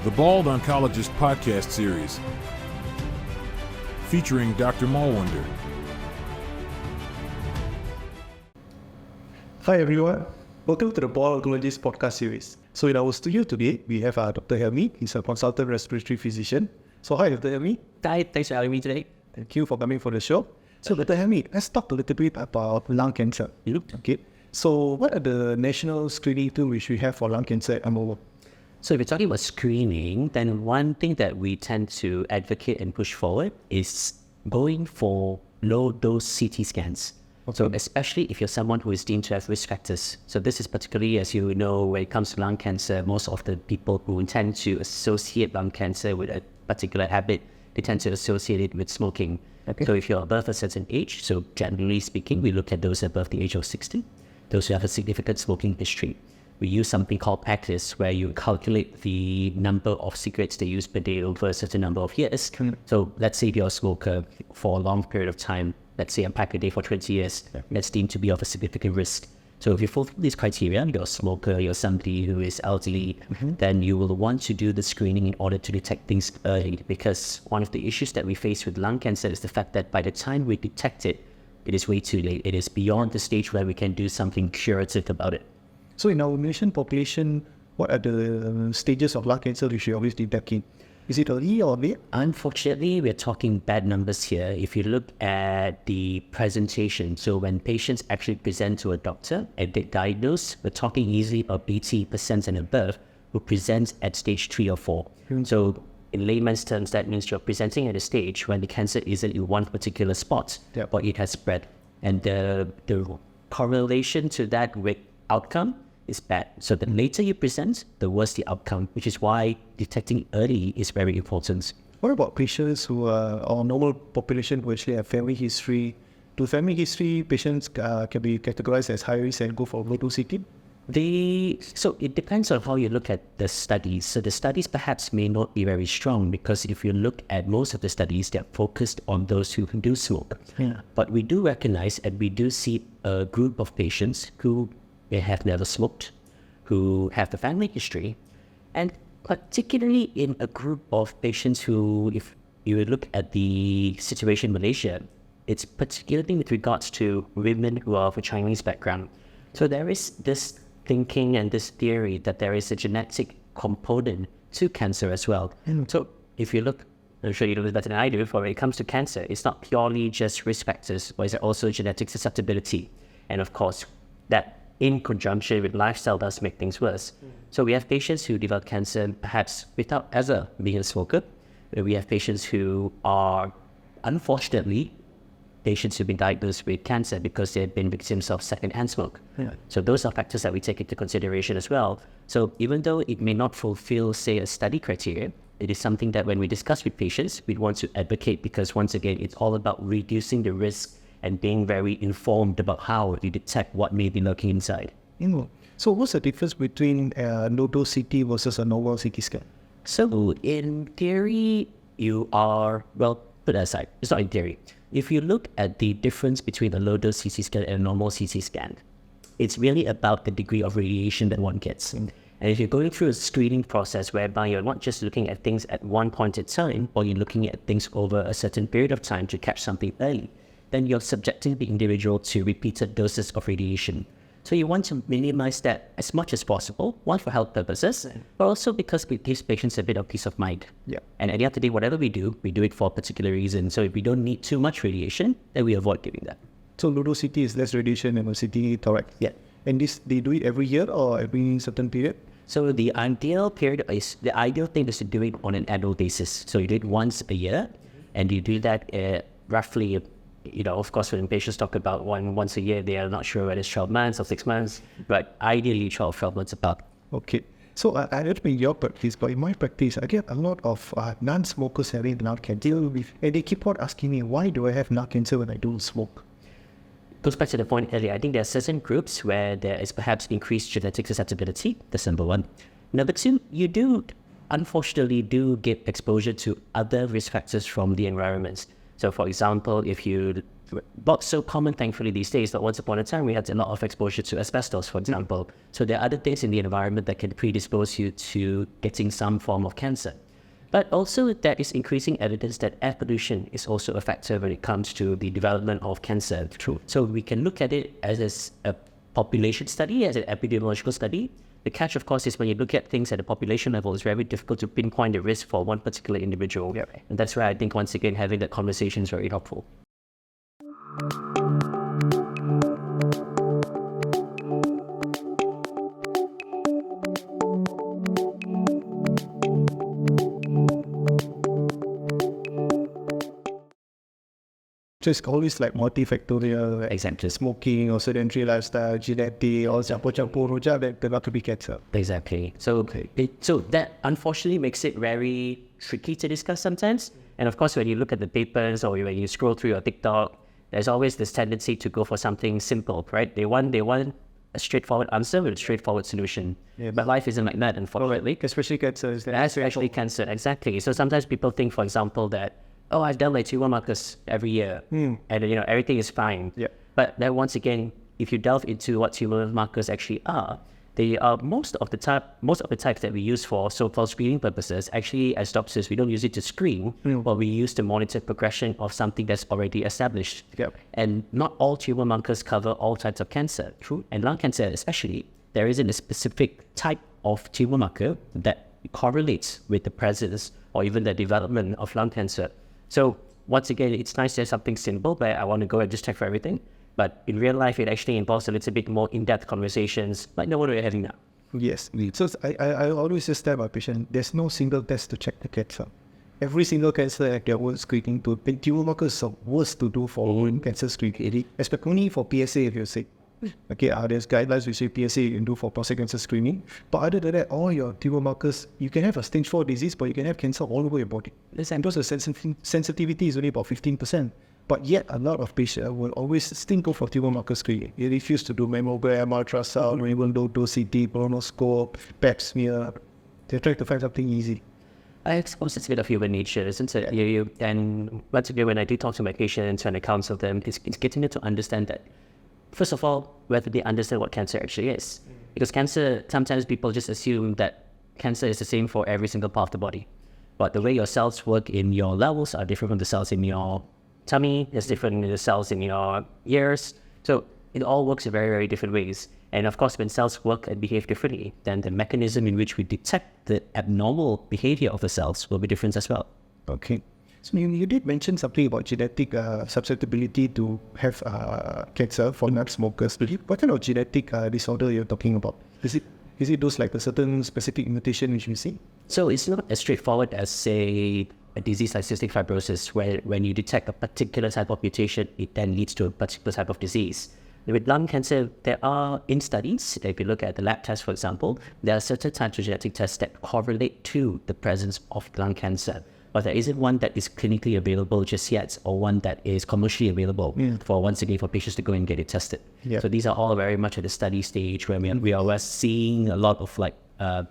the Bald Oncologist podcast series, featuring Dr. Malwender. Hi everyone, welcome to the Bald Oncologist podcast series. So in our studio today, we have Dr. Helmi. He's a consultant respiratory physician. So hi Dr. Helmi. Hi, thanks for having me today. Thank you for coming for the show. So Dr. Helmi, let's talk a little bit about lung cancer. Okay. So what are the national screening tools which we have for lung cancer at MOO? So if you're talking about screening, then one thing that we tend to advocate and push forward is going for low-dose CT scans. Okay. So especially if you're someone who is deemed to have risk factors. So this is particularly, as you know, when it comes to lung cancer, most of the people who intend to associate lung cancer with a particular habit, they tend to associate it with smoking. Okay. So if you're above a certain age, so generally speaking, we look at those above the age of 60, those who have a significant smoking history. We use something called PACLIS, where you calculate the number of cigarettes they use per day over a certain number of years. So let's say if you're a smoker for a long period of time, let's say a pack a day for 20 years, that's deemed to be of a significant risk. So if you fulfill these criteria, you're a smoker, you're somebody who is elderly, then you will want to do the screening in order to detect things early. Because one of the issues that we face with lung cancer is the fact that by the time we detect it, it is way too late. It is beyond the stage where we can do something curative about it. So in our Malaysian population, what are the stages of lung cancer we should always detect in? Is it early or late? Unfortunately, we're talking bad numbers here. If you look at the presentation, so when patients actually present to a doctor and they diagnose, we're talking easily about 80% and above who present at stage 3 or 4. So in layman's terms, that means you're presenting at a stage when the cancer isn't in one particular spot, but it has spread. And the correlation to that with outcome is bad. So the later you present, the worse the outcome, which is why detecting early is very important. What about patients who are or normal population who actually have family history? Do family history patients can be categorized as high risk and go for low-dose CT? So it depends on how you look at the studies. So the studies perhaps may not be very strong because if you look at most of the studies, they're focused on those who do smoke. But we do recognize and we do see a group of patients who may have never smoked, who have the family history, and particularly in a group of patients who, if you look at the situation in Malaysia, it's particularly with regards to women who are of a Chinese background. So there is this thinking and this theory that there is a genetic component to cancer as well. So if you look, I'm sure you know this better than I do, for when it comes to cancer, it's not purely just risk factors, but it's also genetic susceptibility. And of course, that in conjunction with lifestyle does make things worse. So we have patients who develop cancer perhaps without ever being a smoker. We have patients who are, unfortunately, patients who've been diagnosed with cancer because they've been victims of secondhand smoke. So those are factors that we take into consideration as well. So even though it may not fulfill, say, a study criteria, it is something that when we discuss with patients, we want to advocate because once again, it's all about reducing the risk and being very informed about how you detect what may be lurking inside. So what's the difference between a low-dose CT versus a normal CT scan? So in theory, you are, well, put that aside. It's not in theory. If you look at the difference between a low-dose CT scan and a normal CT scan, it's really about the degree of radiation that one gets. And if you're going through a screening process whereby you're not just looking at things at one point in time, or you're looking at things over a certain period of time to catch something early, then you're subjecting the individual to repeated doses of radiation. So you want to minimize that as much as possible, one for health purposes, but also because it gives patients a bit of peace of mind. And at the end of the day, whatever we do it for a particular reason. So if we don't need too much radiation, then we avoid giving that. So low-dose CT is less radiation than a CT thorax? And they do it every year or every certain period? So the ideal thing is to do it on an annual basis. So you do it once a year, and you do that roughly, of course, when patients talk about once a year, they are not sure whether it's 12 months or 6 months, but ideally 12 months apart. Okay. So I don't know in your practice, but in my practice, I get a lot of non-smokers having lung cancer, and they keep on asking me, why do I have lung cancer when I don't smoke? Goes back to the point earlier. I think there are certain groups where there is perhaps increased genetic susceptibility. That's number one. Number two, you do, unfortunately, get exposure to other risk factors from the environment. So for example, if you not so common, thankfully, these days, but once upon a time, we had a lot of exposure to asbestos, for example. So there are other things in the environment that can predispose you to getting some form of cancer. But also, there is increasing evidence that air pollution is also a factor when it comes to the development of cancer. True. So we can look at it as a population study, as an epidemiological study. The catch, of course, is when you look at things at a population level, it's very difficult to pinpoint the risk for one particular individual. Yep. And that's why I think, once again, having that conversation is very helpful. So it's always like multifactorial, like Exactly. smoking or sedentary lifestyle, genetic, or campur-campur rojak that turn out to be cancer. Exactly. So, so that unfortunately makes it very tricky to discuss sometimes. And of course, when you look at the papers or when you scroll through your TikTok, there's always this tendency to go for something simple, right? They want a straightforward answer with a straightforward solution. Yeah. But life isn't like that, unfortunately. Especially cancer. Is That's actually cancer, exactly. So sometimes people think, for example, that, oh, I've done my tumor markers every year, and everything is fine. Yeah. But then once again, if you delve into what tumor markers actually are, they are most of the types that we use for so-called screening purposes. Actually, as doctors, we don't use it to screen, but we use to monitor progression of something that's already established. Yep. And not all tumor markers cover all types of cancer. True. And lung cancer especially, there isn't a specific type of tumor marker that correlates with the presence or even the development of lung cancer. So once again, it's nice to have something simple, but I want to go and just check for everything. But in real life, it actually involves a little bit more in-depth conversations, like the one we're having now. Yes. So I always just tell my patient, there's no single test to check the cancer. Every single cancer have their own screening tool. Tumor markers are worse to do for cancer screening, especially only for PSA if you're sick. Okay, there's guidelines which say PSA you can do for prostate cancer screening. But other than that, all your tumor markers, you can have a stage 4 disease, but you can have cancer all over your body. Exactly. Because the sensitivity is only about 15%. But yet, a lot of patients will always still go for tumor marker screening. They refuse to do mammogram, ultrasound, or even do CT, bronchoscope, pap smear. They try to find something easy. I suppose it's a bit of human nature, isn't it? Yeah. And once again, when I do talk to my patients and I counsel them, it's getting them to understand that, first of all, whether they understand what cancer actually is. Because cancer, sometimes people just assume that cancer is the same for every single part of the body. But the way your cells work in your lungs are different from the cells in your tummy, it's different than the cells in your ears. So it all works in very, very different ways. And of course, when cells work and behave differently, then the mechanism in which we detect the abnormal behavior of the cells will be different as well. Okay. So you did mention something about genetic susceptibility to have cancer for non-smokers. What kind of genetic disorder you're talking about? Is it those like a certain specific mutation which you see? So it's not as straightforward as, say, a disease like cystic fibrosis, where when you detect a particular type of mutation, it then leads to a particular type of disease. With lung cancer, there are, in studies, if you look at the lab tests, for example, there are certain types of genetic tests that correlate to the presence of lung cancer. But there isn't one that is clinically available just yet, or one that is commercially available for, once again, for patients to go and get it tested. Yeah. So these are all very much at the study stage, where we are seeing a lot of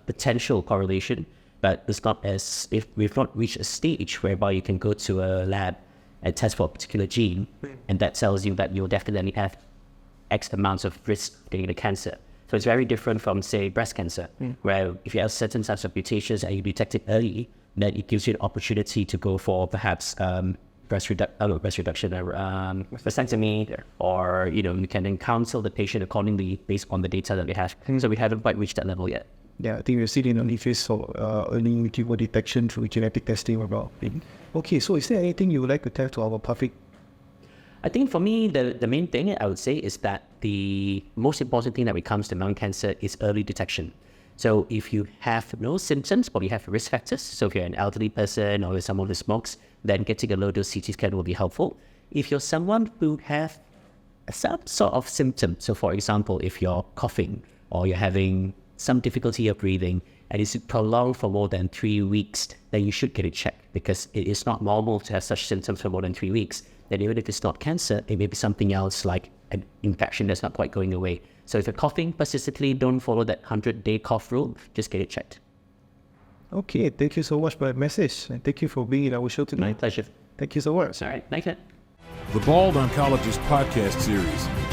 potential correlation, but it's not as, if we've not reached a stage whereby you can go to a lab and test for a particular gene, and that tells you that you'll definitely have X amounts of risk of getting the cancer. So it's very different from, say, breast cancer, where if you have certain types of mutations and you detect it early, then it gives you an opportunity to go for perhaps breast reduction or vasectomy, or you can then counsel the patient accordingly based on the data that we have. So we haven't quite reached that level yet. Yeah, I think we're still in early phase of early tumor detection through genetic testing about. Okay, so is there anything you would like to tell to our public? I think for me, the main thing I would say is that the most important thing when it comes to lung cancer is early detection. So if you have no symptoms, but you have risk factors, so if you're an elderly person or someone who smokes, then getting a low-dose CT scan will be helpful. If you're someone who have some sort of symptom, so for example, if you're coughing or you're having some difficulty of breathing and it's prolonged for more than 3 weeks, then you should get it checked, because it is not normal to have such symptoms for more than 3 weeks. Then even if it's not cancer, it may be something else like an infection that's not quite going away. So if you're coughing persistently, don't follow that 100-day cough rule, just get it checked. Okay, thank you so much for that message, and thank you for being in our show tonight. My pleasure. Thank you so much. All right, thank you. The Bald Oncologist podcast series